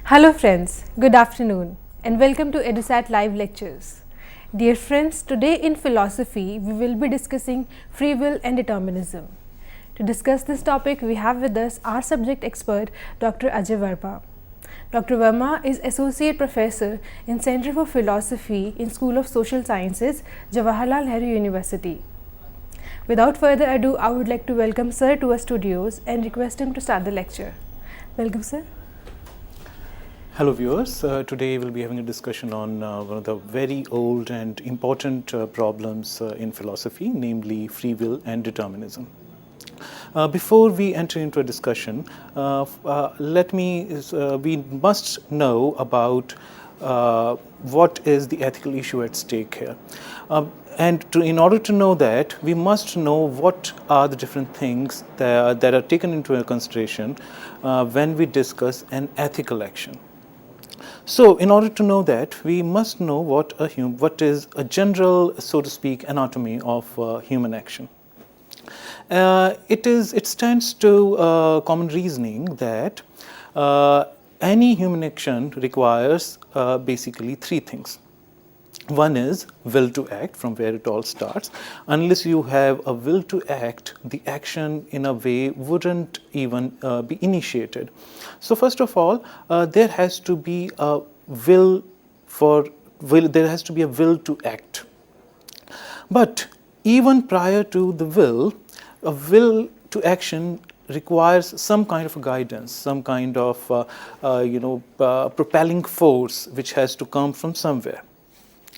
Hello friends, good afternoon and welcome to EduSat Live Lectures. Dear friends, today in philosophy we will be discussing free will and determinism. To discuss this topic we have with us our subject expert Dr. Ajay Verma. Dr. Verma is Associate Professor in Center for Philosophy in School of Social Sciences, Jawaharlal Nehru University. Without further ado, I would like to welcome Sir to our studios and request him to start the lecture. Welcome, sir. Hello viewers, today we'll be having a discussion on one of the very old and important problems in philosophy, namely free will and determinism. Before we enter into a discussion, we must know about what is the ethical issue at stake here. In order to know that, we must know what are the different things that are taken into consideration when we discuss an ethical action. So, in order to know that, we must know what is a general, so to speak, anatomy of human action. It stands to common reasoning that any human action requires basically three things. One is will to act, from where it all starts. Unless you have a will to act, the action in a way wouldn't even be initiated. So first of all, there has to be a will to act. But even prior to the will, a will to action requires some kind of a guidance, some kind of propelling force which has to come from somewhere.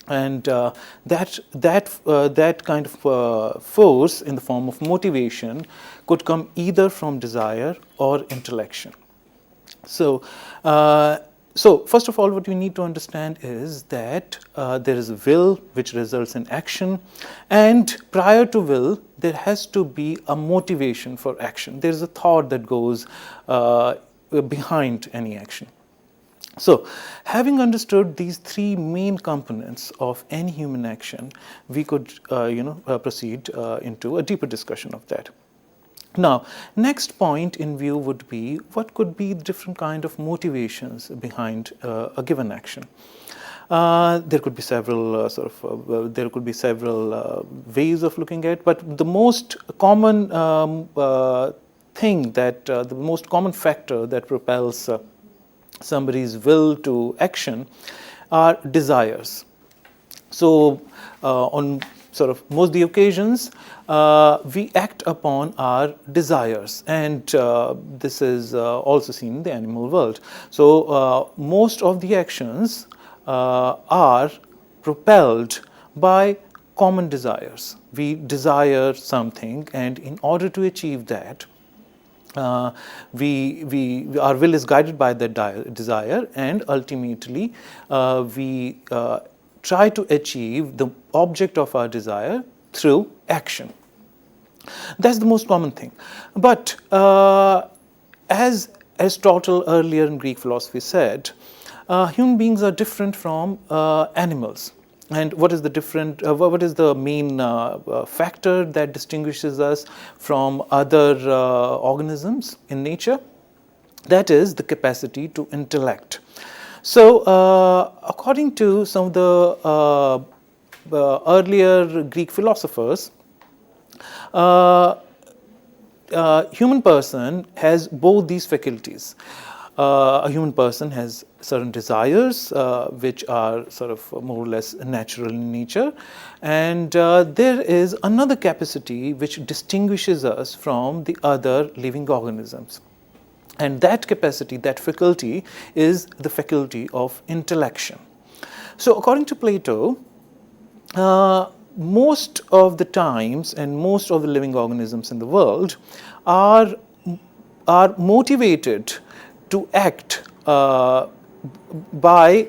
And that kind of force in the form of motivation could come either from desire or intellection. So first of all, what we need to understand is that there is a will which results in action, and prior to will, there has to be a motivation for action. There is a thought that goes behind any action. So, having understood these three main components of any human action, we could proceed into a deeper discussion of that. Now, next point in view would be what could be the different kind of motivations behind a given action. There could be several ways of looking at, but the most common the most common factor that propels somebody's will to action are desires. So, on sort of most of the occasions, we act upon our desires, and this is also seen in the animal world. So, most of the actions are propelled by common desires. We desire something, and in order to achieve that, our will is guided by that desire, and ultimately we try to achieve the object of our desire through action. That's the most common thing. But as Aristotle earlier in Greek philosophy said, human beings are different from animals. And what is the main factor that distinguishes us from other organisms in nature? That is the capacity to intellect. So, according to some of the earlier Greek philosophers, human person has both these faculties. A human person has certain desires which are sort of more or less natural in nature, and there is another capacity which distinguishes us from the other living organisms, and that capacity, that faculty, is the faculty of intellection. So according to Plato, most of the times and most of the living organisms in the world are motivated to act by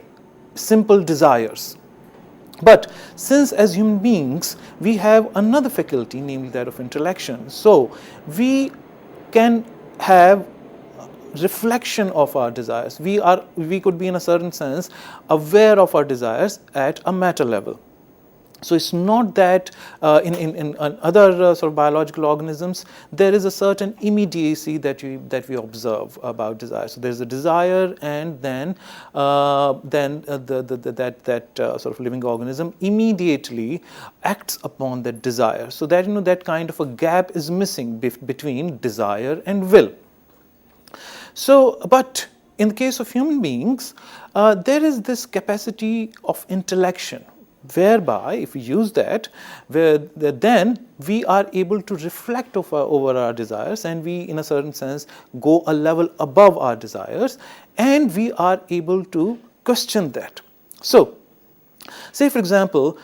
simple desires. But since as human beings we have another faculty, namely that of intellection, so we can have reflection of our desires. We could be in a certain sense aware of our desires at a meta level. So it's not that in other sort of biological organisms there is a certain immediacy that we observe about desire. So there's a desire, and then that sort of living organism immediately acts upon that desire. So that that kind of a gap is missing between desire and will. So, but in the case of human beings, there is this capacity of intellection, whereby if we use that, then we are able to reflect over our desires, and we in a certain sense go a level above our desires, and we are able to question that. So say for example,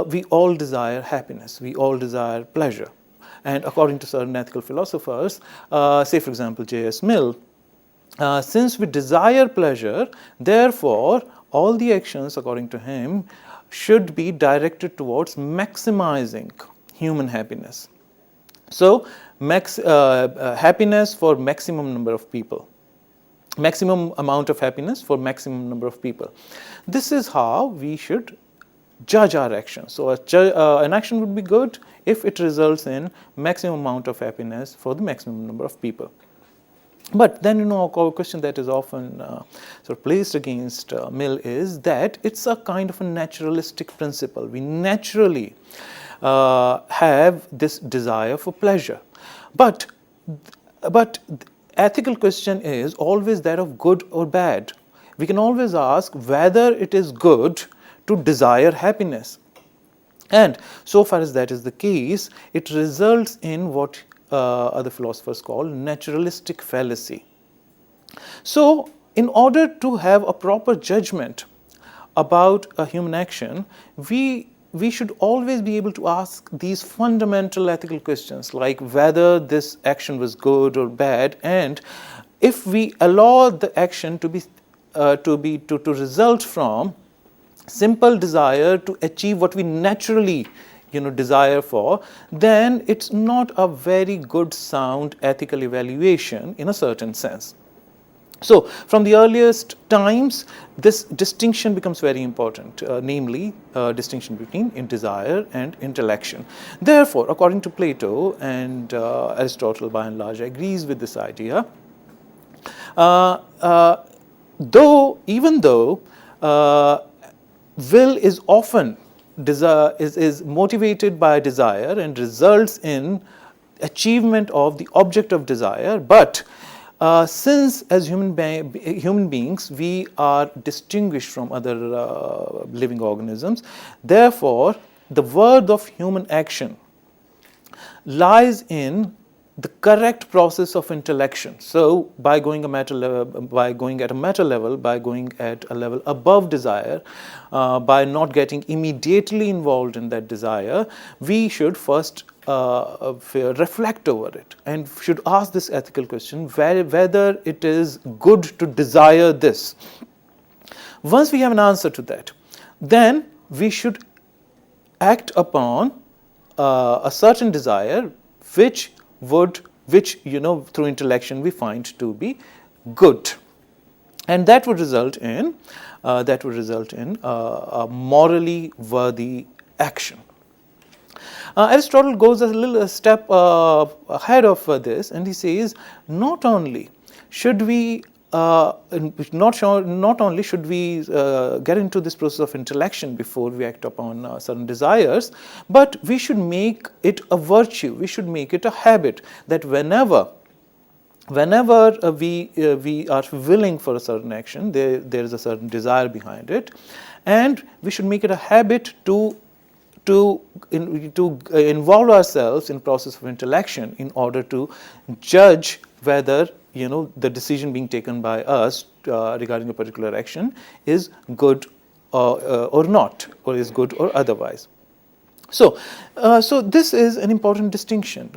we all desire happiness, we all desire pleasure, and according to certain ethical philosophers, say for example J.S. Mill, since we desire pleasure, therefore all the actions according to him should be directed towards maximizing human happiness. So happiness for maximum number of people, maximum amount of happiness for maximum number of people. This is how we should judge our actions. So an action would be good if it results in maximum amount of happiness for the maximum number of people. But then, a question that is often sort of placed against Mill is that it's a kind of a naturalistic principle. We naturally have this desire for pleasure. But the ethical question is always that of good or bad. We can always ask whether it is good to desire happiness. And so far as that is the case, it results in what other philosophers call naturalistic fallacy. So in order to have a proper judgment about a human action, we should always be able to ask these fundamental ethical questions, like whether this action was good or bad, and if we allow the action to result from simple desire to achieve what we naturally desire for, then it's not a very good sound ethical evaluation in a certain sense. So from the earliest times, this distinction becomes very important, namely distinction between desire and intellection. Therefore, according to Plato, and Aristotle by and large agrees with this idea, even though will is often is motivated by desire and results in achievement of the object of desire, but since as human beings we are distinguished from other living organisms, therefore the worth of human action lies in the correct process of intellection. So by going at a meta level, by going at a level above desire, by not getting immediately involved in that desire, we should first reflect over it and should ask this ethical question, whether it is good to desire this. Once we have an answer to that, then we should act upon a certain desire which through intellection we find to be good, and that would result in a morally worthy action. Aristotle goes a step ahead of this, and he says not only should we get into this process of intellection before we act upon certain desires, but we should make it a virtue, we should make it a habit, that whenever we are willing for a certain action, there is a certain desire behind it, and we should make it a habit to involve ourselves in process of intellection in order to judge whether the decision being taken by us regarding a particular action is good or not, or is good or otherwise. So this is an important distinction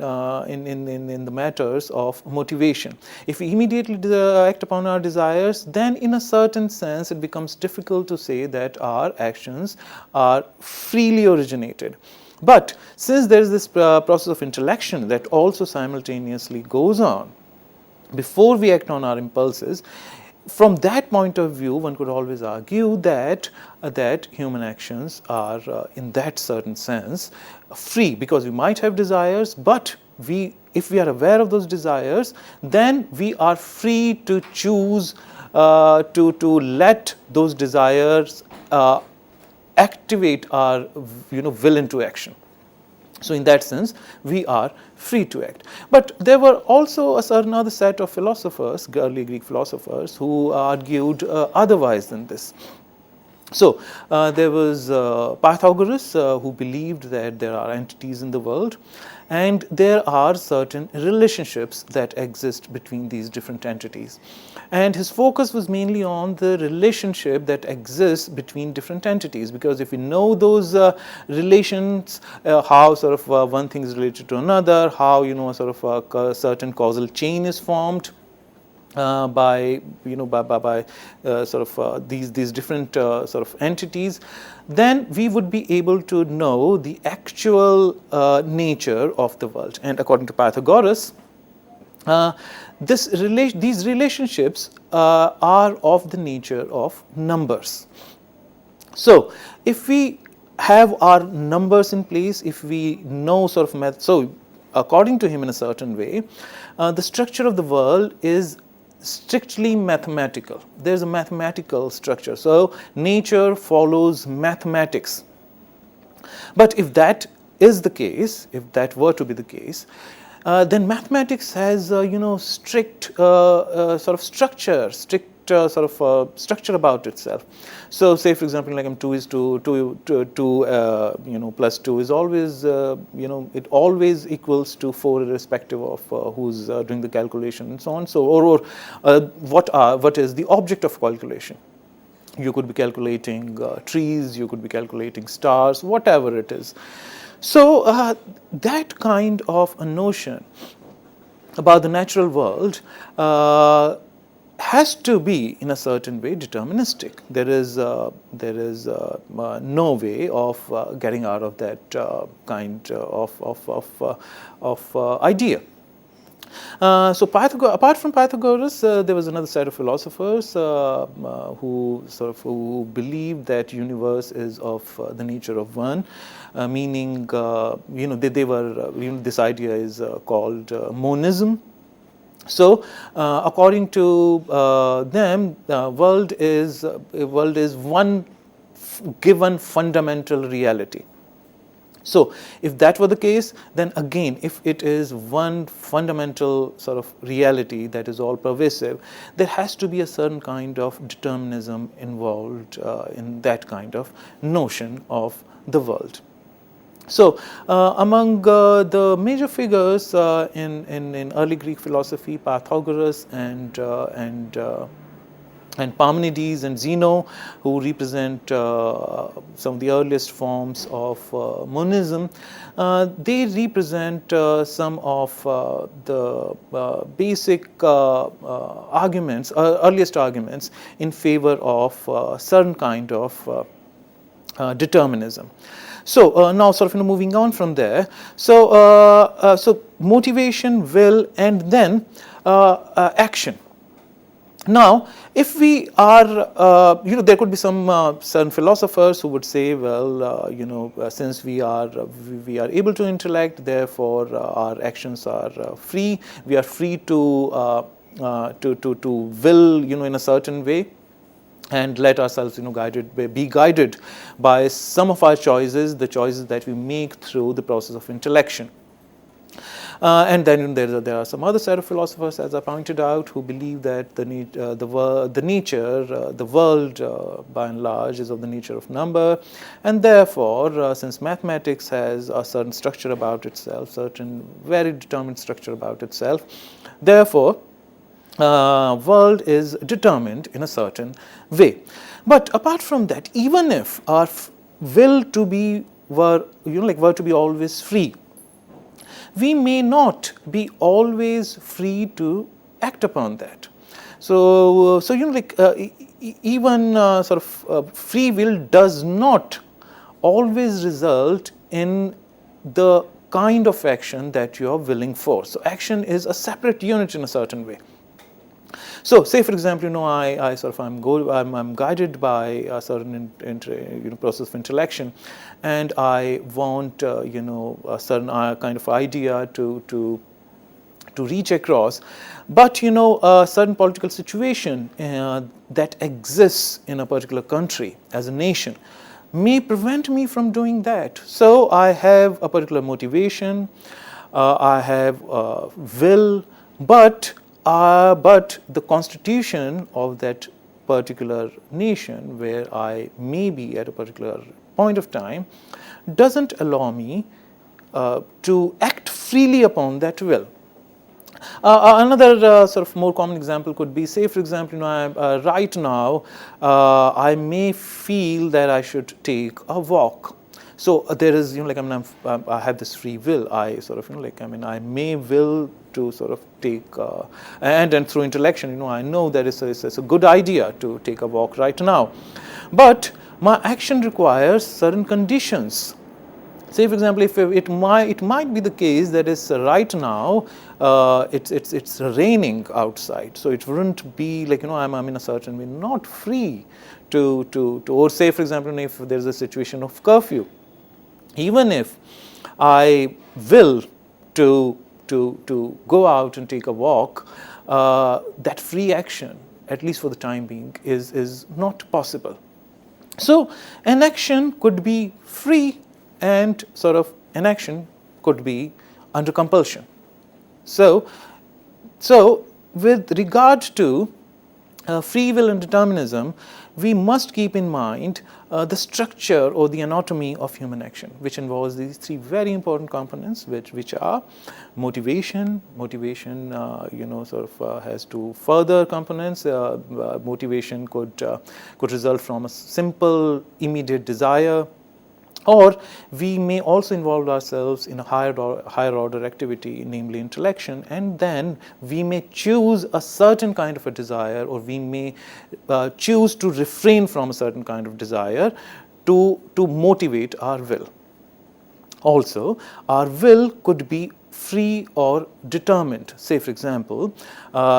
in the matters of motivation. If we immediately act upon our desires, then in a certain sense it becomes difficult to say that our actions are freely originated. But since there is this process of intellection that also simultaneously goes on before we act on our impulses, from that point of view, one could always argue that human actions are, in that certain sense, free, because we might have desires, but if we are aware of those desires, then we are free to choose to let those desires activate our will into action. So in that sense, we are free to act. But there were also a certain other set of philosophers, early Greek philosophers, who argued otherwise than this. So there was Pythagoras, who believed that there are entities in the world, and there are certain relationships that exist between these different entities. And his focus was mainly on the relationship that exists between different entities, because if we know those relations, how sort of one thing is related to another, how sort of a certain causal chain is formed, by these different sort of entities, then we would be able to know the actual nature of the world. And according to Pythagoras, these relationships are of the nature of numbers. So if we have our numbers in place, if we know sort of so according to him, in a certain way, the structure of the world is strictly mathematical. There's a mathematical structure. So nature follows mathematics. But if that is the case, if that were to be the case, then mathematics has strict sort of structure, structure about itself. So say, for example, like 2 is 2, 2 plus 2 is always it always equals to 4, irrespective of who's doing the calculation and so on. So or what is the object of calculation? You could be calculating trees, you could be calculating stars, whatever it is. So that kind of a notion about the natural world has to be, in a certain way, deterministic. There is no way of getting out of that kind of idea. So apart from Pythagoras, there was another set of philosophers who believed that universe is of the nature of one, meaning they were this idea is called monism. So according to them, world is one given fundamental reality. So if that were the case, then again, if it is one fundamental sort of reality that is all pervasive, there has to be a certain kind of determinism involved in that kind of notion of the world. So among the major figures in early Greek philosophy, Pythagoras and Parmenides and Zeno, who represent some of the earliest forms of monism, they represent some of the basic arguments, earliest arguments in favor of certain kind of determinism. So now, sort of moving on from there. So so motivation, will, and then action. Now, if we are, there could be some certain philosophers who would say, well, since we are able to intellect, therefore our actions are free. We are free to will, in a certain way, and let ourselves, be guided by some of our choices, the choices that we make through the process of intellection. And then there are some other set of philosophers, as I pointed out, who believe that the world, by and large, is of the nature of number, and therefore, since mathematics has a certain structure about itself, certain very determined structure about itself, therefore, world is determined in a certain way. But apart from that, even if our will to be were to be always free, we may not be always free to act upon that. So even sort of free will does not always result in the kind of action that you are willing for. So action is a separate unit in a certain way. So, say for example, I'm guided by a certain process of intellection, and I want a certain kind of idea to reach across, but a certain political situation that exists in a particular country as a nation may prevent me from doing that. So I have a particular motivation, I have will, but the constitution of that particular nation where I may be at a particular point of time doesn't allow me to act freely upon that will. Another sort of more common example could be, say for example, right now I may feel that I should take a walk. So there is, I have this free will. I sort of, I may will to sort of take, and through intellection, I know that it's a good idea to take a walk right now. But my action requires certain conditions. Say for example, if it might be the case that is right now it's raining outside, so it wouldn't be like I'm in a certain way not free to or say for example if there is a situation of curfew, even if I will to go out and take a walk, that free action, at least for the time being, is not possible. So an action could be free, and sort of an action could be under compulsion. So with regard to free will and determinism, we must keep in mind the structure or the anatomy of human action, which involves these three very important components, which are motivation. Motivation, has two further components. Motivation could result from a simple, immediate desire, or we may also involve ourselves in a higher order activity, namely intellection, and then we may choose a certain kind of a desire, or we may choose to refrain from a certain kind of desire to motivate our will. Also, our will could be free or determined. Say for example,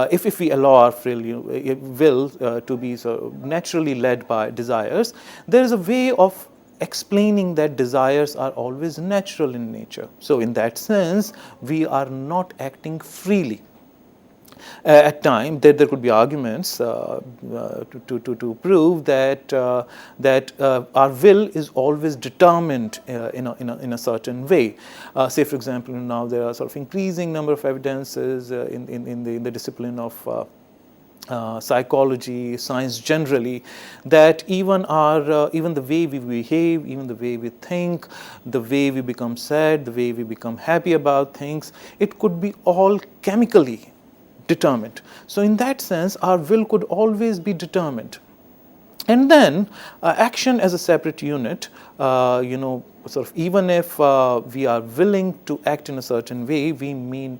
if we allow our will to be sort of naturally led by desires, there is a way of explaining that desires are always natural in nature. So in that sense, we are not acting freely. At times, there could be arguments to prove that our will is always determined in a certain way. Say, for example, now there are sort of increasing number of evidences in the discipline of psychology, science generally, that even the way we behave, even the way we think, the way we become sad, the way we become happy about things, it could be all chemically determined. So in that sense, our will could always be determined. And then action as a separate unit, sort of even if we are willing to act in a certain way, we may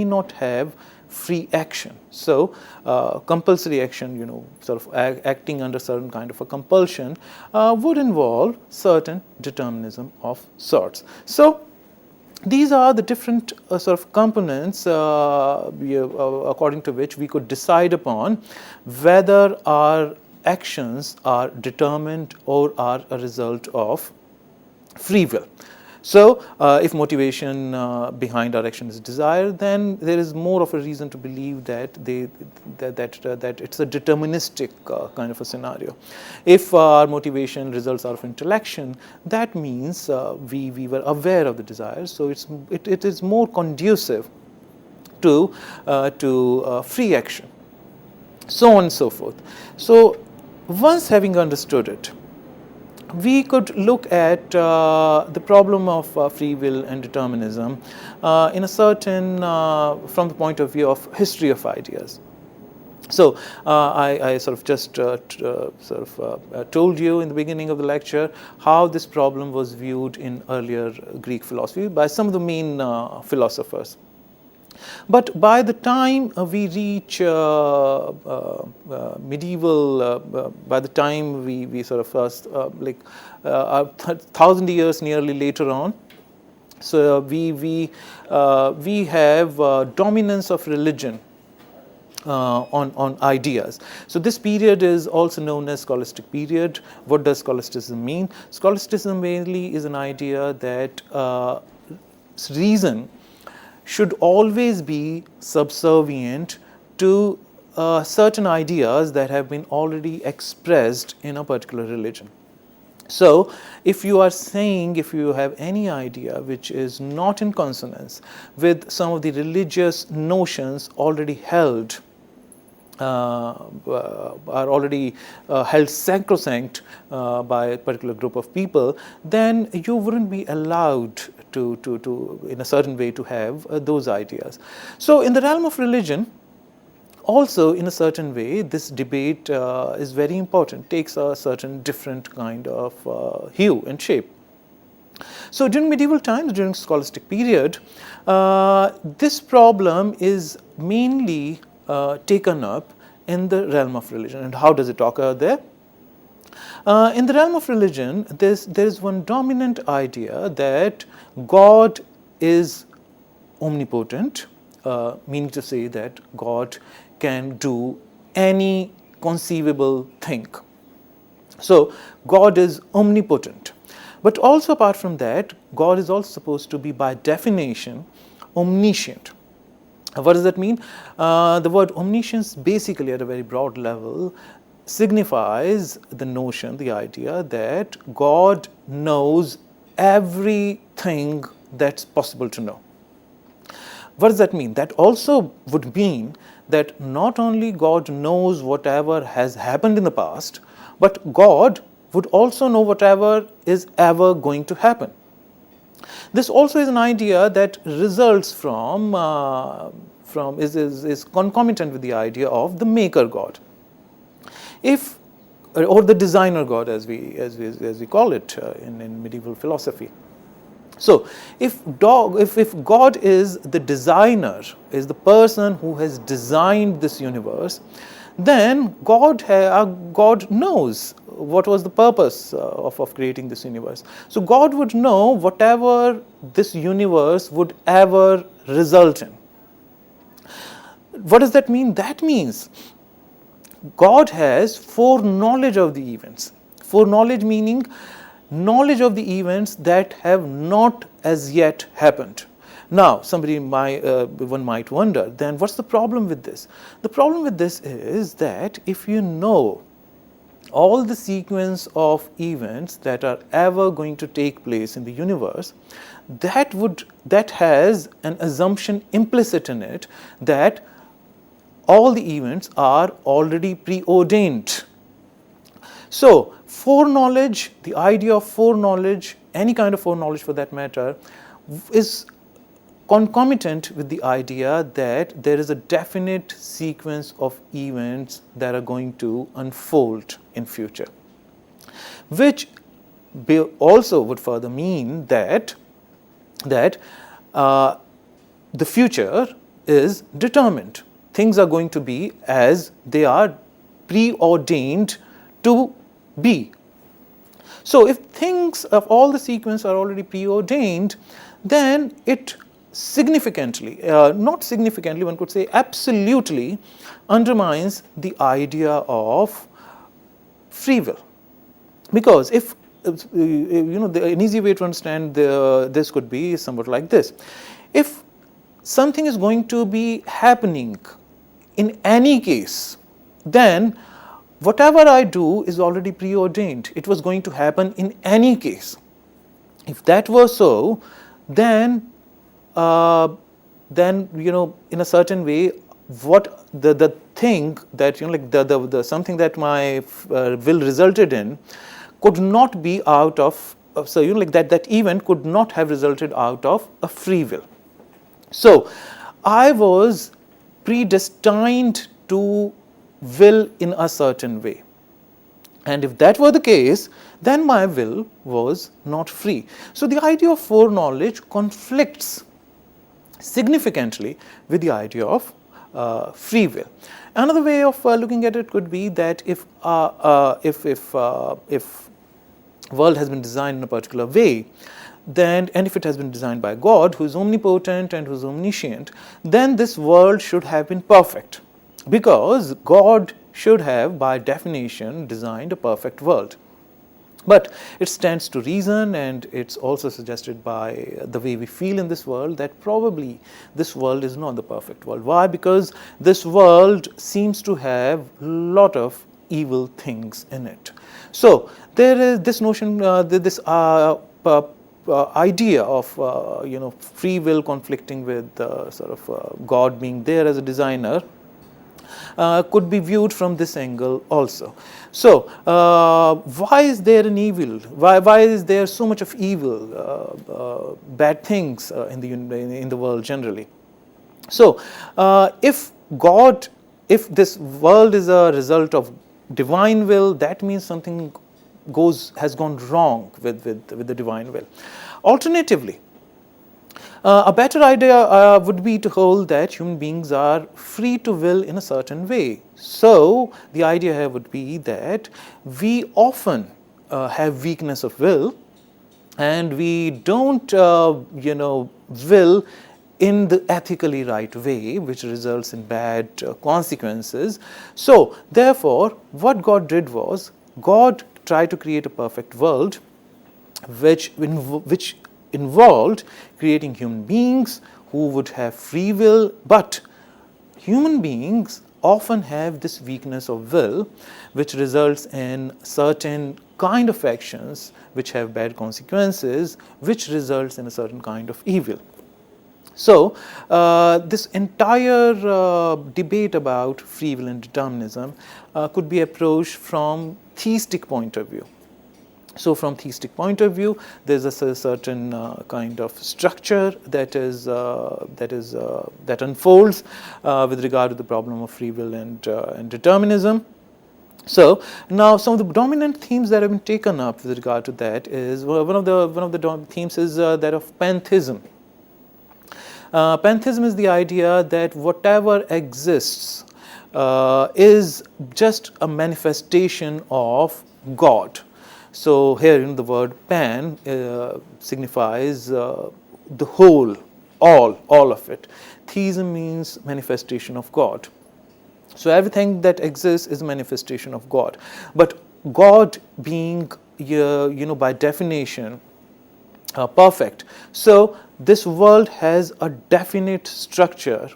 not have free action. So compulsory action, sort of acting under certain kind of a compulsion would involve certain determinism of sorts. So these are the different sort of components according to which we could decide upon whether our actions are determined or are a result of free will. So if motivation behind our action is desire, then there is more of a reason to believe that it's a deterministic kind of a scenario. If our motivation results out of intellection, that means we were aware of the desires, so it is more conducive to free action, so on and so forth. So once having understood it, we could look at the problem of free will and determinism in a certain, from the point of view of history of ideas. So I sort of just told you in the beginning of the lecture how this problem was viewed in earlier Greek philosophy by some of the main philosophers. But by the time we reach medieval, by the time we sort of first 1,000 years nearly later on, so we have dominance of religion on ideas. So this period is also known as scholastic period. What does scholasticism mean? Scholasticism mainly is an idea that reason should always be subservient to certain ideas that have been already expressed in a particular religion. So, if you are saying, if you have any idea which is not in consonance with some of the religious notions already held, are already held sacrosanct by a particular group of people, then you wouldn't be allowed to in a certain way to have those ideas. So, in the realm of religion, also, in a certain way, this debate is very important, takes a certain different kind of hue and shape. So, during medieval times, during scholastic period, this problem is mainly taken up in the realm of religion. And how does it occur there? In the realm of religion, there is one dominant idea that God is omnipotent, meaning to say that God can do any conceivable thing. So, God is omnipotent. But also apart from that, God is also supposed to be by definition omniscient. What does that mean? The word omniscience basically at a very broad level signifies the notion, the idea that God knows everything that's possible to know. What does that mean? That also would mean that not only God knows whatever has happened in the past, but God would also know whatever is ever going to happen. This also is an idea that results from is concomitant with the idea of the maker God, or the designer God, as we call it in medieval philosophy. So, if God is the designer, is the person who has designed this universe, then God knows what was the purpose of creating this universe. So, God would know whatever this universe would ever result in. What does that mean? That means God has foreknowledge of the events. Foreknowledge meaning knowledge of the events that have not as yet happened. Now, one might wonder, then what's the problem with this? The problem with this is that if you know all the sequence of events that are ever going to take place in the universe, that has an assumption implicit in it that all the events are already preordained. So, foreknowledge, the idea of foreknowledge, any kind of foreknowledge for that matter, is concomitant with the idea that there is a definite sequence of events that are going to unfold in future, which also would further mean that the future is determined. Things are going to be as they are preordained to be. So, if things of all the sequence are already preordained, then it significantly, not significantly, one could say absolutely undermines the idea of free will. Because if, an easy way to understand this could be somewhat like this. If something is going to be happening in any case, then whatever I do is already preordained. It was going to happen in any case. If that were so, then in a certain way, what the thing that the something that my will resulted in could not be out of that event could not have resulted out of a free will. So, I was predestined to will in a certain way, and if that were the case, then my will was not free. So, the idea of foreknowledge conflicts significantly with the idea of free will. Another way of looking at it could be that if world has been designed in a particular way, then, and if it has been designed by God, who is omnipotent and who is omniscient, then this world should have been perfect. because God should have, by definition, designed a perfect world. But it stands to reason, and it's also suggested by the way we feel in this world, that probably this world is not the perfect world. Why? Because this world seems to have a lot of evil things in it. So there is this notion, this idea of free will conflicting with sort of God being there as a designer could be viewed from this angle also. So why is there an evil? Why is there so much of evil, bad things in the world generally? So if this world is a result of divine will, that means something has gone wrong with the divine will. Alternatively, a better idea would be to hold that human beings are free to will in a certain way. So the idea here would be that we often have weakness of will, and we don't will in the ethically right way, which results in bad consequences. So therefore, what God did was, God tried to create a perfect world which involved creating human beings who would have free will, but human beings often have this weakness of will, which results in certain kind of actions which have bad consequences, which results in a certain kind of evil. So this entire debate about free will and determinism could be approached from theistic point of view. So from theistic point of view, there's a certain kind of structure that unfolds with regard to the problem of free will and determinism. So now some of the dominant themes that have been taken up with regard to that is, one of the themes is that of pantheism. Pantheism is the idea that whatever exists is just a manifestation of God. So here, the word pan signifies the whole, all of it. Theism means manifestation of God. So everything that exists is a manifestation of God. But God being, by definition, perfect. So this world has a definite structure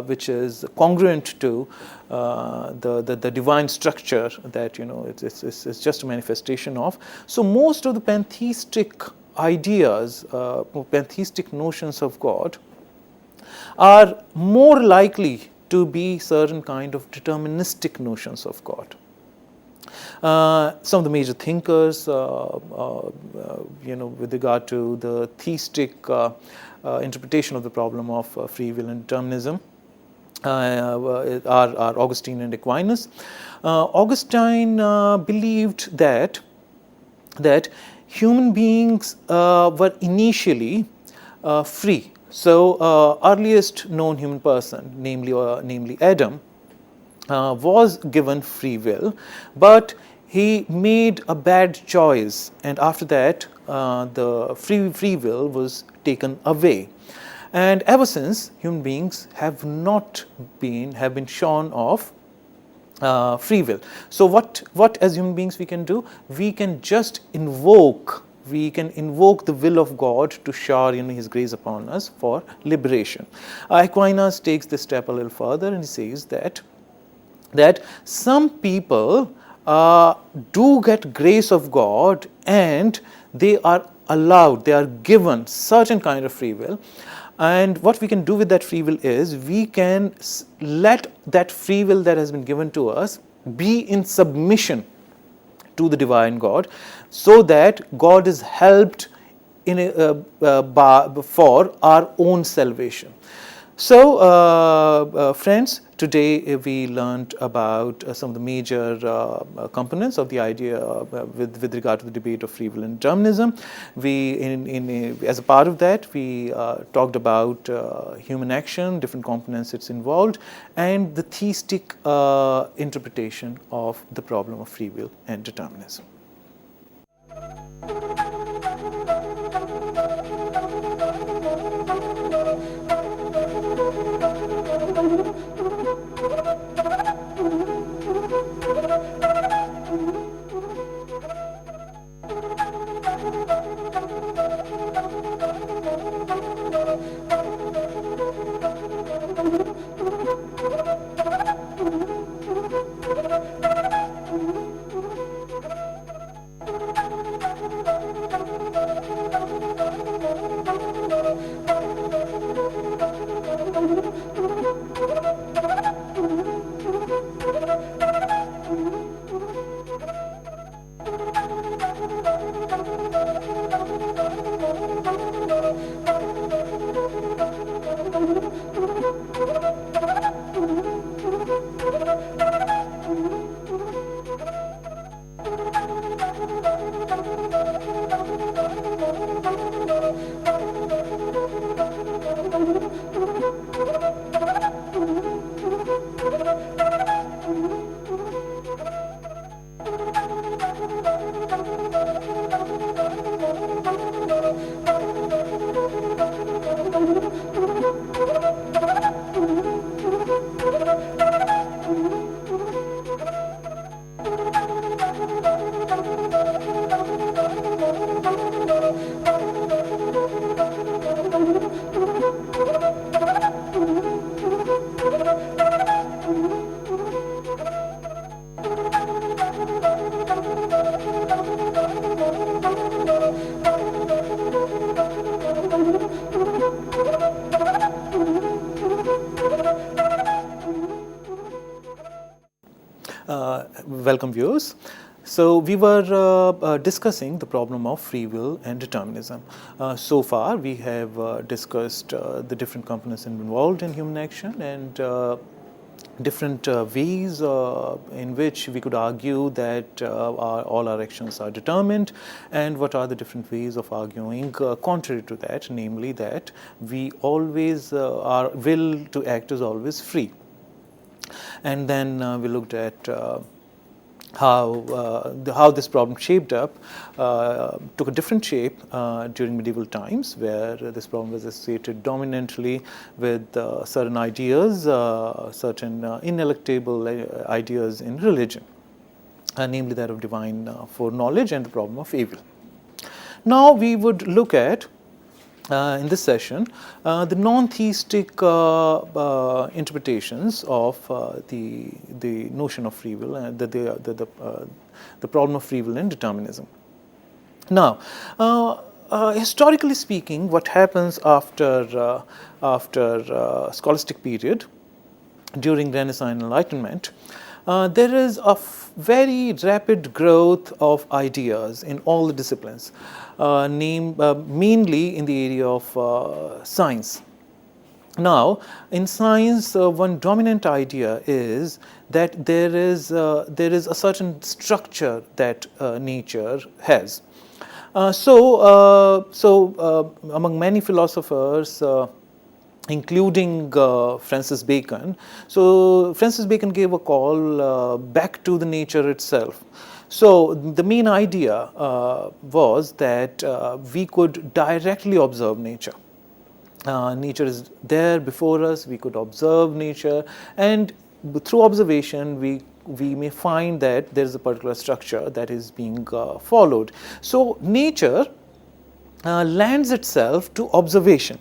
which is congruent to the divine structure that it's just a manifestation of. So most of the pantheistic ideas, pantheistic notions of God, are more likely to be certain kind of deterministic notions of God. Some of the major thinkers, with regard to the theistic interpretation of the problem of free will and determinism, are Augustine and Aquinas. Augustine believed that human beings were initially free. So earliest known human person, namely Adam, was given free will, but he made a bad choice, and after that the free will was taken away. And ever since, human beings have been shorn of free will. So what as human beings we can do? We can just invoke the will of God to shower His grace upon us for liberation. Aquinas takes this step a little further, and he says that some people do get grace of God, and they are given certain kind of free will. And what we can do with that free will is, we can let that free will that has been given to us be in submission to the divine God, so that God is helped for our own salvation. So, friends, today we learned about some of the major components of the idea with regard to the debate of free will and determinism. As a part of that, we talked about human action, different components it's involved, and the theistic interpretation of the problem of free will and determinism. Thank you. Welcome viewers. So we were discussing the problem of free will and determinism. So far we have discussed the different components involved in human action and different ways in which we could argue that all our actions are determined, and what are the different ways of arguing contrary to that, namely that we always our will to act is always free. And then we looked at how this problem shaped up, took a different shape during medieval times, where this problem was associated dominantly with certain ideas, certain ineluctable ideas in religion, namely that of divine foreknowledge and the problem of evil. Now we would look at in this session the non-theistic interpretations of the notion of free will and the problem of free will and determinism. Now, historically speaking, what happens after scholastic period during Renaissance and Enlightenment, there is a very rapid growth of ideas in all the disciplines, mainly in the area of science. Now, in science, one dominant idea is that there is a certain structure that nature has. So among many philosophers, including Francis Bacon. So Francis Bacon gave a call back to the nature itself. So the main idea was that we could directly observe nature. Nature is there before us, we could observe nature, and through observation we may find that there is a particular structure that is being followed. So nature lends itself to observation.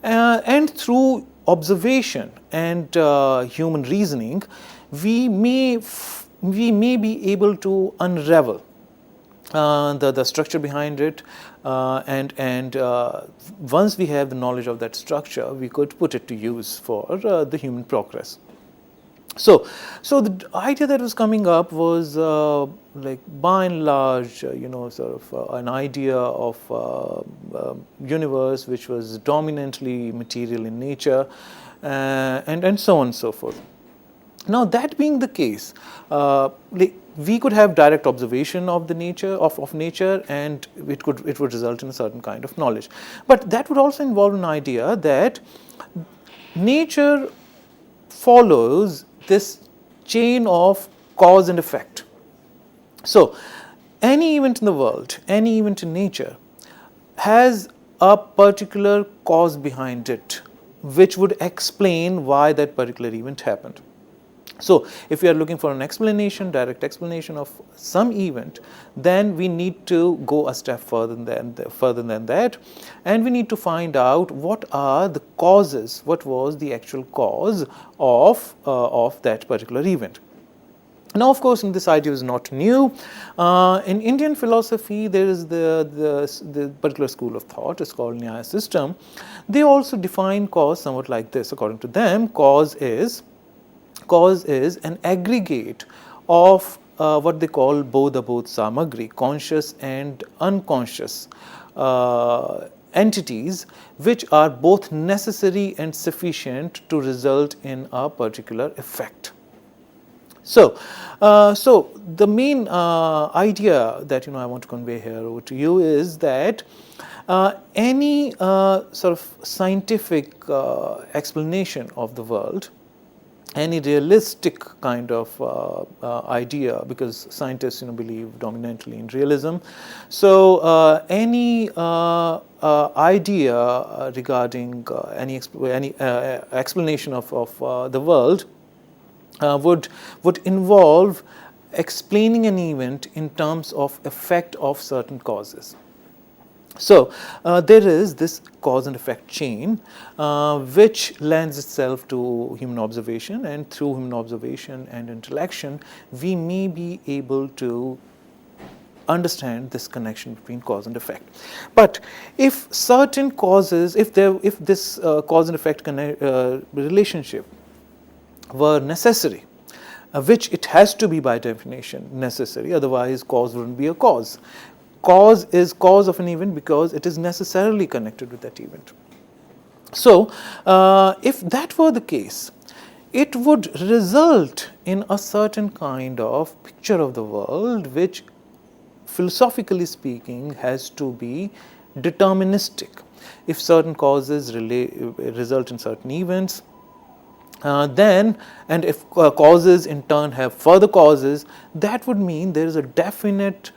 And through observation and human reasoning, we may be able to unravel the structure behind it, and once we have the knowledge of that structure, we could put it to use for the human progress. So the idea that was coming up was like by and large, sort of an idea of universe which was dominantly material in nature, and so on and so forth. Now, that being the case, we could have direct observation of the nature of nature, and it would result in a certain kind of knowledge. But that would also involve an idea that nature follows this chain of cause and effect. So any event in the world, any event in nature has a particular cause behind it, which would explain why that particular event happened. So if we are looking for an explanation, direct explanation of some event, then we need to go a step further than that, and we need to find out what are the causes, what was the actual cause of that particular event. Now, of course, this idea is not new. In Indian philosophy, there is the particular school of thought, it's called Nyaya system. They also define cause somewhat like this. According to them, cause is an aggregate of what they call bodha-bodh samagri, conscious and unconscious entities, which are both necessary and sufficient to result in a particular effect. So the main idea that I want to convey here over to you is that any sort of scientific explanation of the world, any realistic kind of idea, because scientists believe dominantly in realism. So any idea regarding any explanation of the world would involve explaining an event in terms of effect of certain causes. So there is this cause and effect chain which lends itself to human observation, and through human observation and intellection we may be able to understand this connection between cause and effect. But if certain causes, if this cause and effect relationship were necessary, which it has to be by definition necessary, otherwise cause wouldn't be a cause. Cause is cause of an event because it is necessarily connected with that event. So, if that were the case, it would result in a certain kind of picture of the world which, philosophically speaking, has to be deterministic. If certain causes result in certain events, then, and if causes in turn have further causes, that would mean there is a definite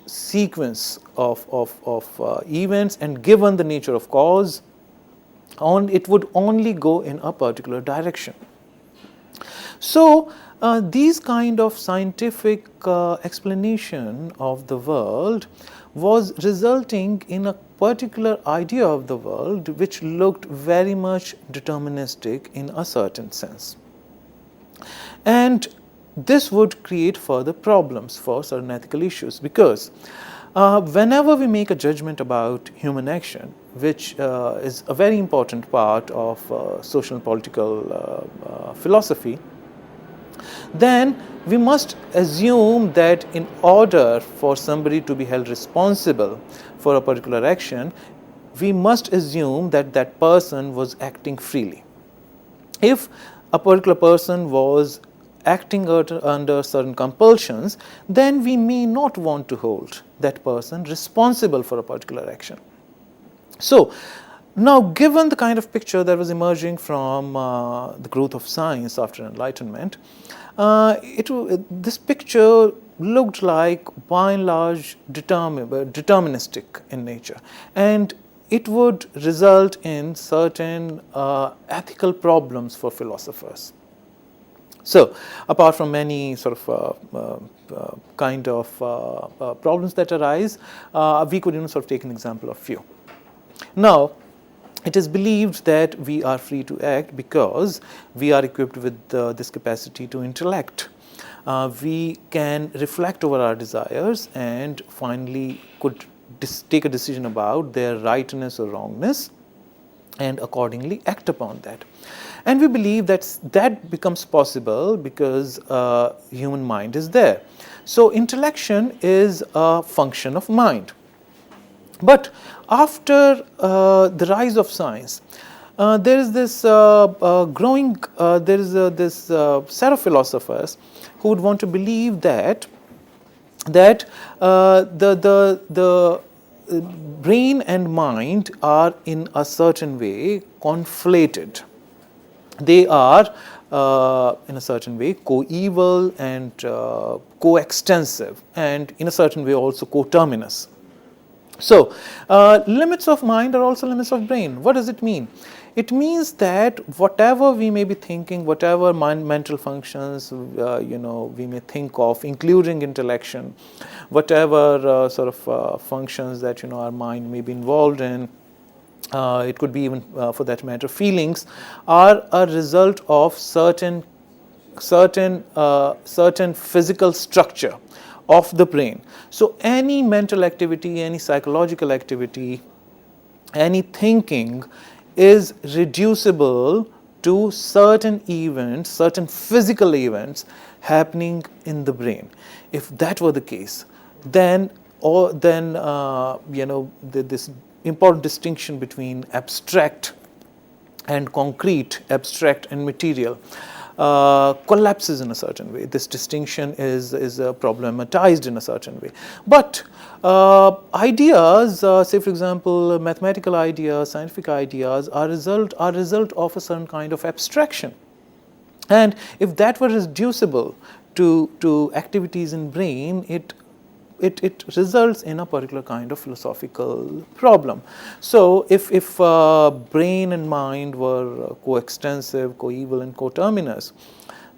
sequence of events, and given the nature of cause, it would only go in a particular direction. So, these kind of scientific explanation of the world was resulting in a particular idea of the world which looked very much deterministic in a certain sense. And this would create further problems for certain ethical issues, because whenever we make a judgment about human action, which is a very important part of social and political philosophy, then we must assume that in order for somebody to be held responsible for a particular action, we must assume that that person was acting freely. If a particular person was acting under certain compulsions, then we may not want to hold that person responsible for a particular action. So, now, given the kind of picture that was emerging from the growth of science after Enlightenment, this picture looked like, by and large, deterministic in nature, and it would result in certain ethical problems for philosophers. So, apart from many sort of kind of problems that arise, we could sort of take an example of few. Now, it is believed that we are free to act because we are equipped with this capacity to intellect. We can reflect over our desires and finally could take a decision about their rightness or wrongness, and accordingly act upon that. And we believe that becomes possible because human mind is there. So, intellection is a function of mind. But after the rise of science, there is this growing, this set of philosophers who would want to believe that the brain and mind are in a certain way conflated. They are in a certain way coeval and coextensive, and in a certain way also coterminous. So, limits of mind are also limits of brain. What does it mean? It means that whatever we may be thinking, whatever mental functions we may think of, including intellection, whatever sort of functions that our mind may be involved in, it could be even for that matter feelings, are a result of certain physical structure of the brain. So, any mental activity, any psychological activity, any thinking is reducible to certain events, certain physical events happening in the brain. If that were the case, then this important distinction between abstract and concrete, abstract and material, collapses in a certain way. This distinction is problematized in a certain way. But ideas, say for example, mathematical ideas, scientific ideas, are result of a certain kind of abstraction. And if that were reducible to activities in brain, it results in a particular kind of philosophical problem. So, if brain and mind were coextensive, coeval and coterminous,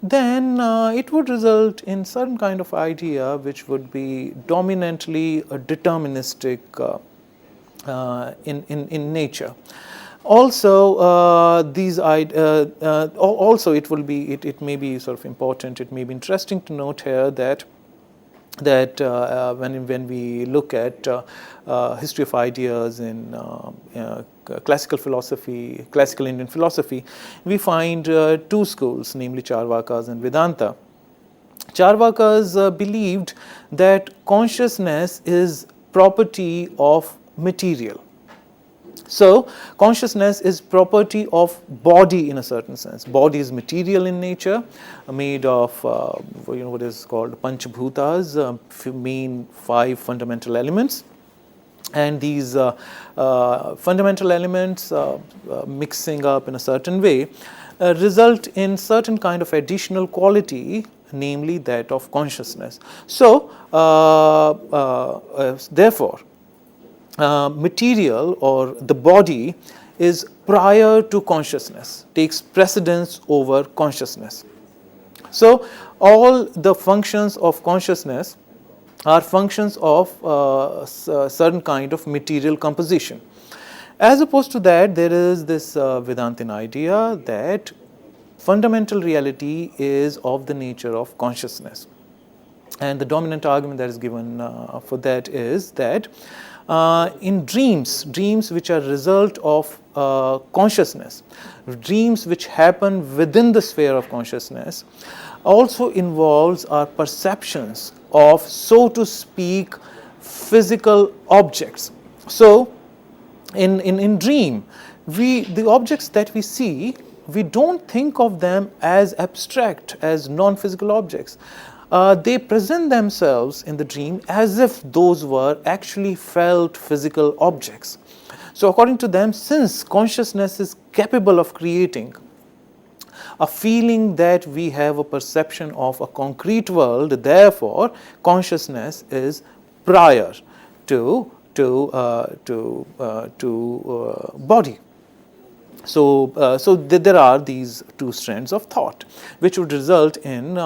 then it would result in certain kind of idea which would be dominantly deterministic in nature. Also, also it may be sort of important, it may be interesting to note here that when we look at history of ideas in classical philosophy, classical Indian philosophy, we find two schools, namely Charvakas and Vedanta. Charvakas believed that consciousness is property of material. So, consciousness is property of body in a certain sense. Body is material in nature, made of what is called Panchabhutas, main 5 fundamental elements. And these fundamental elements mixing up in a certain way result in certain kind of additional quality, namely that of consciousness. So, therefore, material or the body is prior to consciousness, takes precedence over consciousness. So, all the functions of consciousness are functions of certain kind of material composition. As opposed to that, there is this Vedantin idea that fundamental reality is of the nature of consciousness. And the dominant argument that is given for that is that in dreams which are result of consciousness, dreams which happen within the sphere of consciousness, also involves our perceptions of, so to speak, physical objects. So, in dream, the objects that we see, we don't think of them as abstract, as non-physical objects. They present themselves in the dream as if those were actually felt physical objects. So, according to them, since consciousness is capable of creating a feeling that we have a perception of a concrete world, therefore, consciousness is prior to body. So, there are these two strands of thought, which would result in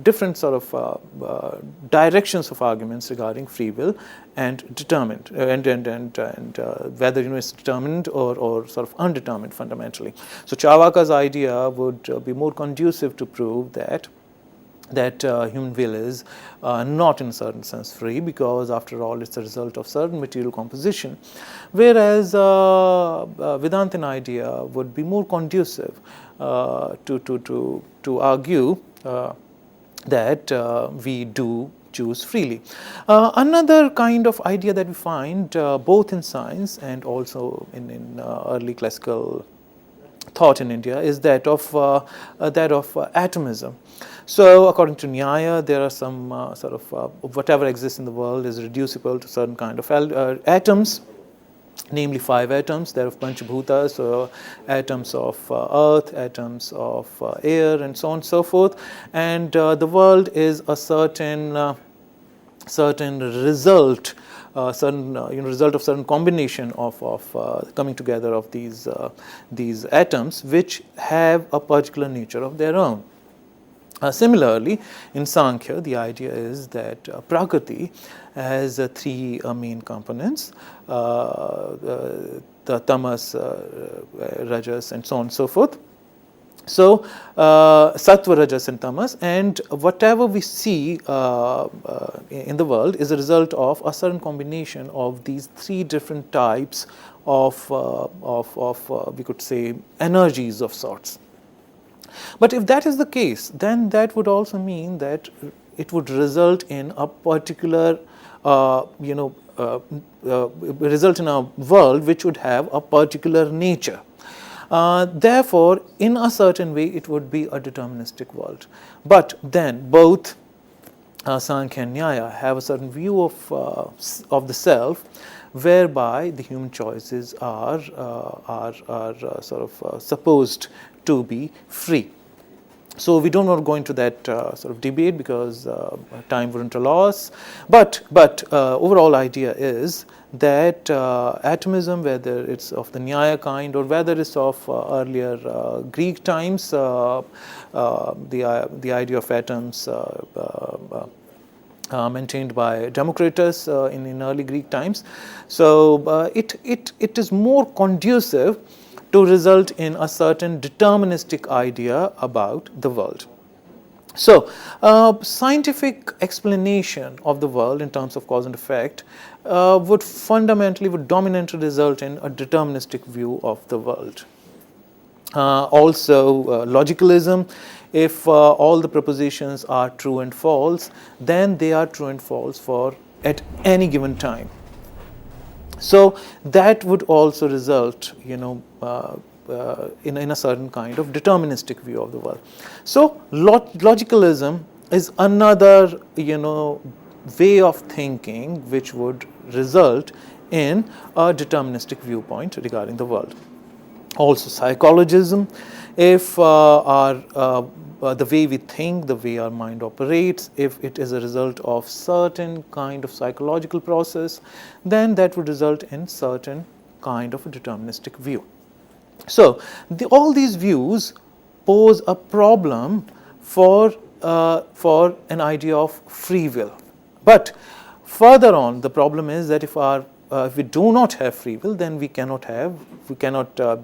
different sort of directions of arguments regarding free will and determined, and whether it's determined or sort of undetermined fundamentally. So, Charvaka's idea would be more conducive to prove that human will is not in a certain sense free, because after all it's a result of certain material composition, whereas Vedantin idea would be more conducive to argue that we do choose freely. Another kind of idea that we find both in science and also in early classical thought in India is that of atomism. So, according to Nyaya, there are some sort of whatever exists in the world is reducible to certain kind of atoms, namely 5 atoms. There are Panchabhutas, so atoms of earth, atoms of air, and so on and so forth. And the world is a certain result. Result of certain combination of coming together of these atoms, which have a particular nature of their own. Similarly, in Sankhya, the idea is that Prakriti has 3 main components, the tamas, rajas, and so on and so forth. So, sattva, rajas, and tamas, and whatever we see in the world is a result of a certain combination of these 3 different types of we could say energies of sorts. But if that is the case, then that would also mean that it would result in a particular result in a world which would have a particular nature. Therefore, in a certain way, it would be a deterministic world. But then both Sankhya and Nyaya have a certain view of the self, whereby the human choices are sort of supposed to be free. So, we don't want to go into that sort of debate because time wouldn't allow us. But overall idea is that atomism, whether it's of the Nyaya kind or whether it's of earlier Greek times, the idea of atoms maintained by Democritus in early Greek times. So, it is more conducive to result in a certain deterministic idea about the world. So, scientific explanation of the world in terms of cause and effect would dominantly result in a deterministic view of the world. Also, logicalism, if all the propositions are true and false, then they are true and false for at any given time. So that would also result, in a certain kind of deterministic view of the world. So logicalism is another, way of thinking which would result in a deterministic viewpoint regarding the world. Also, psychologism, if the way we think, the way our mind operates, if it is a result of certain kind of psychological process, then that would result in certain kind of a deterministic view. So, all these views pose a problem for an idea of free will. But further on, the problem is that if we do not have free will, then we cannot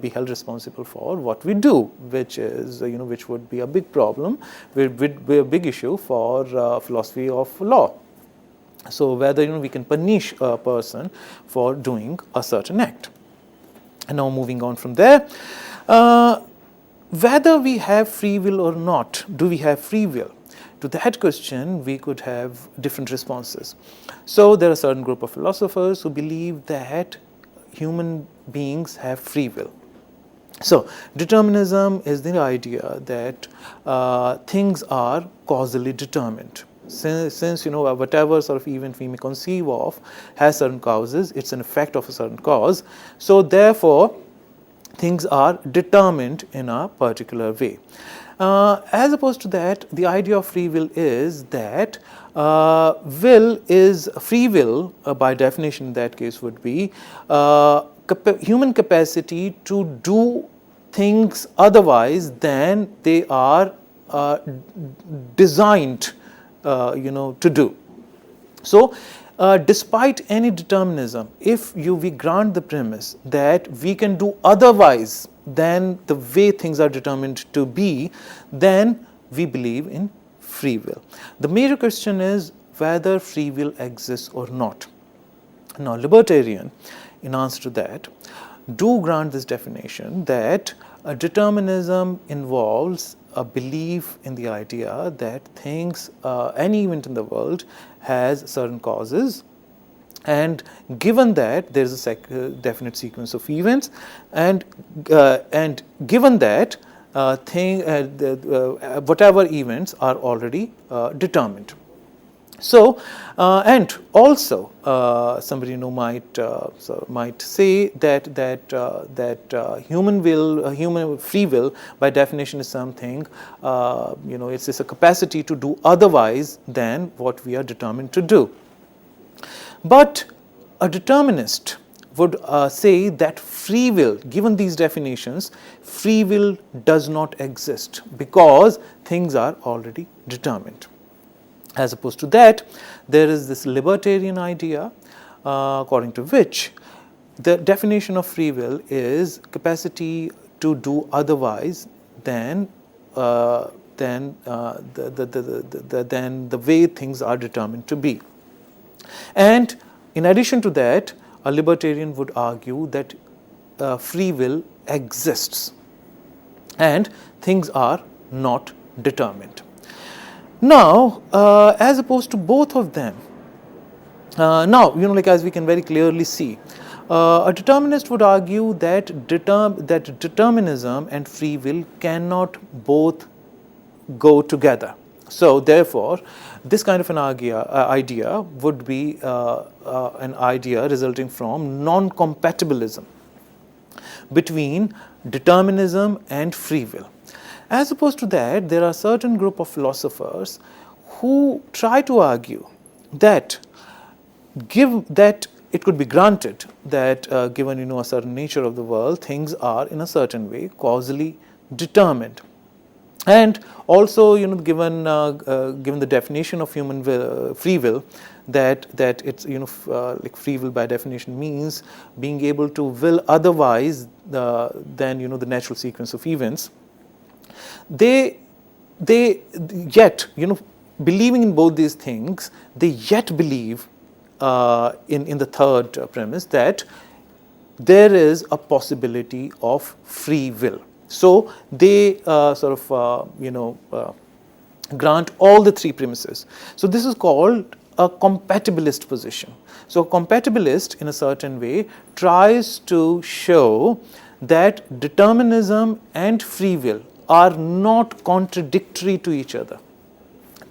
be held responsible for what we do, which is which would be a big problem, would be a big issue for philosophy of law. So whether we can punish a person for doing a certain act. And now moving on from there, whether we have free will or not, do we have free will? To that question, we could have different responses. So there are a certain group of philosophers who believe that human beings have free will. So determinism is the idea that things are causally determined. Since whatever sort of event we may conceive of has certain causes, it's an effect of a certain cause. So therefore, things are determined in a particular way. As opposed to that, the idea of free will is that free will, by definition in that case would be human capacity to do things otherwise than they are designed to do. So despite any determinism, if we grant the premise that we can do otherwise than the way things are determined to be, then we believe in free will. The major question is whether free will exists or not. Now, libertarian, in answer to that, do grant this definition that determinism involves a belief in the idea that things, any event in the world has certain causes, and given that there is a definite sequence of events, and given that whatever events are already determined. So, and also somebody might say that human free will by definition is something, it's a capacity to do otherwise than what we are determined to do. But a determinist would say that free will, given these definitions, free will does not exist because things are already determined. As opposed to that, there is this libertarian idea according to which the definition of free will is capacity to do otherwise than the way things are determined to be. And in addition to that, a libertarian would argue that free will exists and things are not determined. Now, as opposed to both of them, as we can very clearly see, a determinist would argue that determinism and free will cannot both go together. So, therefore, this kind of an idea would be an idea resulting from non-compatibilism between determinism and free will. As opposed to that, there are certain group of philosophers who try to argue that it could be granted that given a certain nature of the world, things are in a certain way causally determined. And also, given the definition of free will, that it's like free will by definition means being able to will otherwise than the natural sequence of events. They they yet, believing in both these things, they yet believe in the third premise that there is a possibility of free will. So they grant all the three premises. So this is called a compatibilist position. So a compatibilist, in a certain way, tries to show that determinism and free will are not contradictory to each other.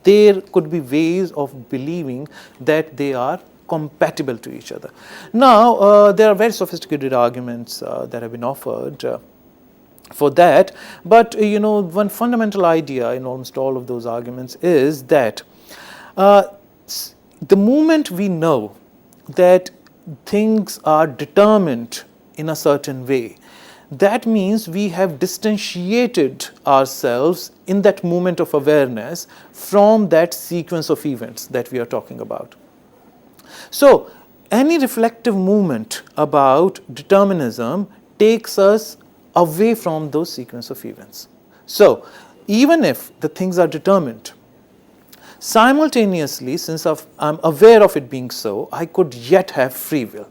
There could be ways of believing that they are compatible to each other. Now, there are very sophisticated arguments that have been offered for that, but one fundamental idea in almost all of those arguments is that the moment we know that things are determined in a certain way, that means we have distantiated ourselves in that moment of awareness from that sequence of events that we are talking about. So, any reflective movement about determinism takes us away from those sequence of events. So, even if the things are determined, simultaneously, since I'm aware of it being so, I could yet have free will.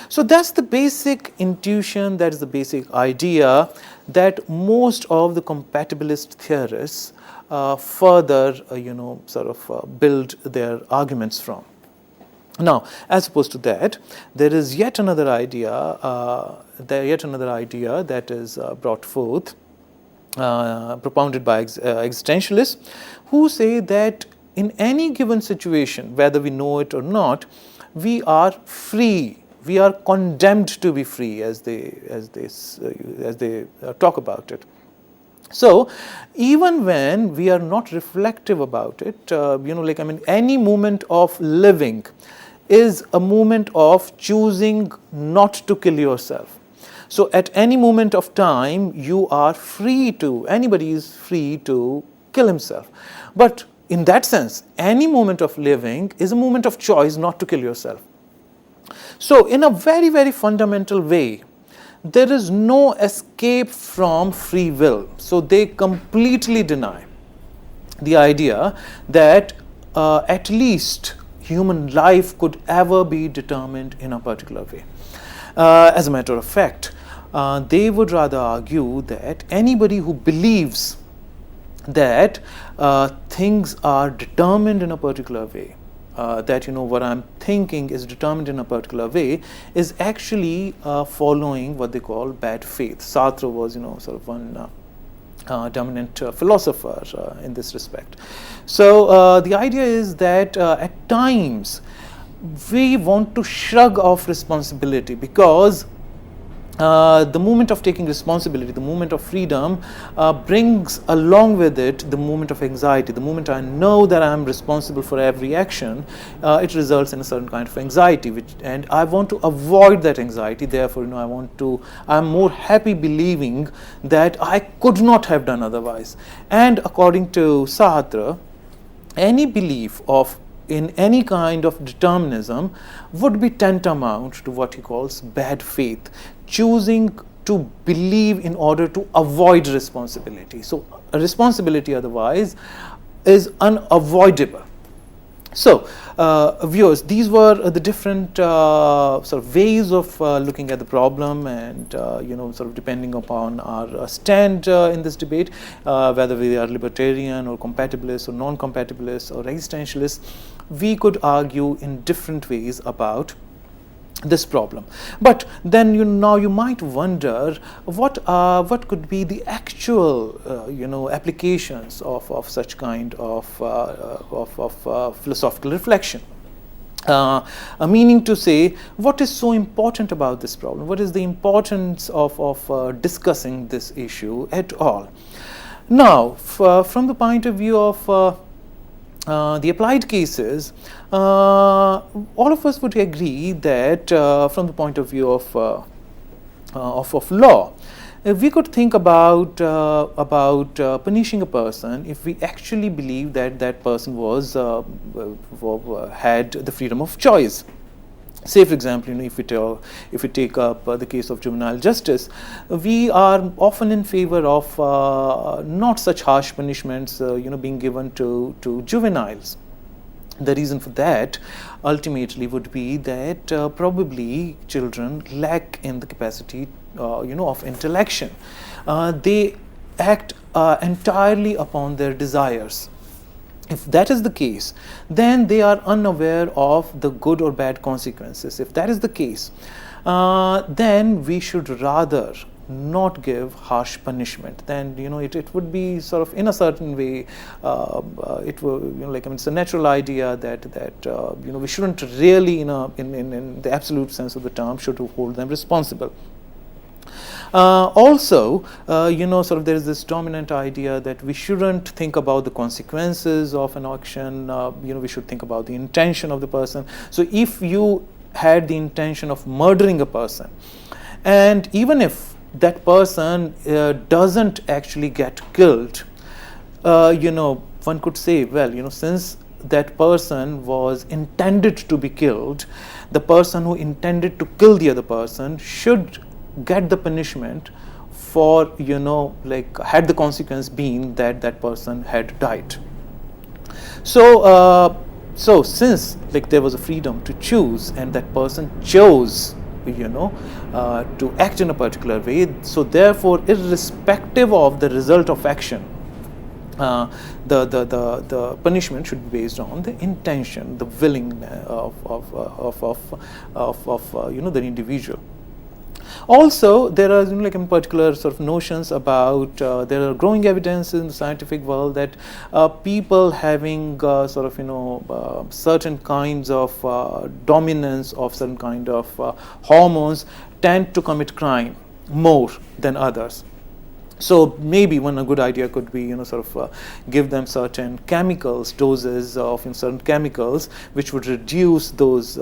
So that's the basic intuition, that is the basic idea that most of the compatibilist theorists further, build their arguments from. Now, as opposed to that, there is yet another idea. That is brought forth, propounded by existentialists, who say that in any given situation, whether we know it or not, we are free. We are condemned to be free, as they talk about it. So, even when we are not reflective about it, any moment of living is a moment of choosing not to kill yourself. So, at any moment of time, you are free to, anybody is free to kill himself. But in that sense, any moment of living is a moment of choice not to kill yourself. So, in a very, very fundamental way, there is no escape from free will. So, they completely deny the idea that at least human life could ever be determined in a particular way. As a matter of fact, they would rather argue that anybody who believes that things are determined in a particular way, that what I'm thinking is determined in a particular way, is actually following what they call bad faith. Sartre was one dominant philosopher in this respect. So the idea is that at times we want to shrug off responsibility, because the moment of taking responsibility, the moment of freedom, brings along with it the moment of anxiety. The moment I know that I am responsible for every action, it results in a certain kind of anxiety, and I want to avoid that anxiety. Therefore, I'm more happy believing that I could not have done otherwise. And according to Sartre, any belief in any kind of determinism would be tantamount to what he calls bad faith, choosing to believe in order to avoid responsibility. So, a responsibility otherwise is unavoidable. So, viewers, these were the different sort of ways of looking at the problem, and depending upon our stand in this debate, whether we are libertarian or compatibilist or non-compatibilist or existentialist, we could argue in different ways about this problem. But then now you might wonder what could be the actual applications of such kind of philosophical reflection. Meaning to say, what is so important about this problem? What is the importance of discussing this issue at all? Now, from the point of view of the applied cases, all of us would agree that from the point of view of law, we could think about punishing a person if we actually believe that that person had the freedom of choice. Say, for example, if we take up the case of juvenile justice, we are often in favor of not such harsh punishments, being given to juveniles. The reason for that ultimately would be that probably children lack in the capacity, of intellection. They act entirely upon their desires. If that is the case, then they are unaware of the good or bad consequences. If that is the case, then we should rather not give harsh punishment. Then it would be sort of in a certain way, it will it's a natural idea that we shouldn't really in the absolute sense of the term should hold them responsible. Also, sort of there is this dominant idea that we shouldn't think about the consequences of an action. We should think about the intention of the person. So if you had the intention of murdering a person, and even if that person doesn't actually get killed, one could say, well, since that person was intended to be killed, the person who intended to kill the other person should get the punishment for, had the consequence been that that person had died. So since there was a freedom to choose, and that person chose to act in a particular way, so therefore irrespective of the result of action, the punishment should be based on the intention, the willingness of the individual. Also, there are in particular sort of notions about there are growing evidence in the scientific world that people having certain kinds of dominance of certain kind of hormones tend to commit crime more than others. So maybe a good idea could be give them certain chemicals, doses of certain chemicals which would reduce those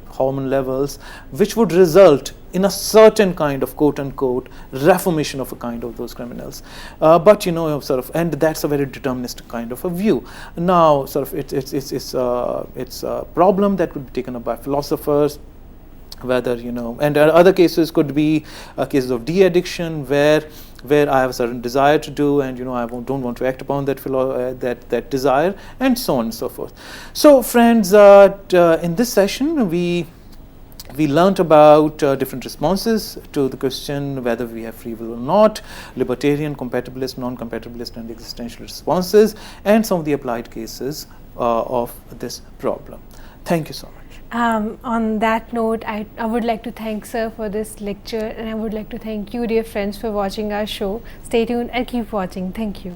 hormone levels, which would result in a certain kind of quote unquote reformation of a kind of those criminals. But and that's a very deterministic kind of a view. Now it's a problem that could be taken up by philosophers, whether and other cases could be cases of de-addiction where I have a certain desire to do, and I don't want to act upon that desire, and so on and so forth. So friends, in this session we learnt about different responses to the question whether we have free will or not, libertarian, compatibilist, non-compatibilist, and existential responses, and some of the applied cases of this problem. Thank you so much. On that note, I would like to thank sir for this lecture, and I would like to thank you, dear friends, for watching our show. Stay tuned and keep watching. Thank you.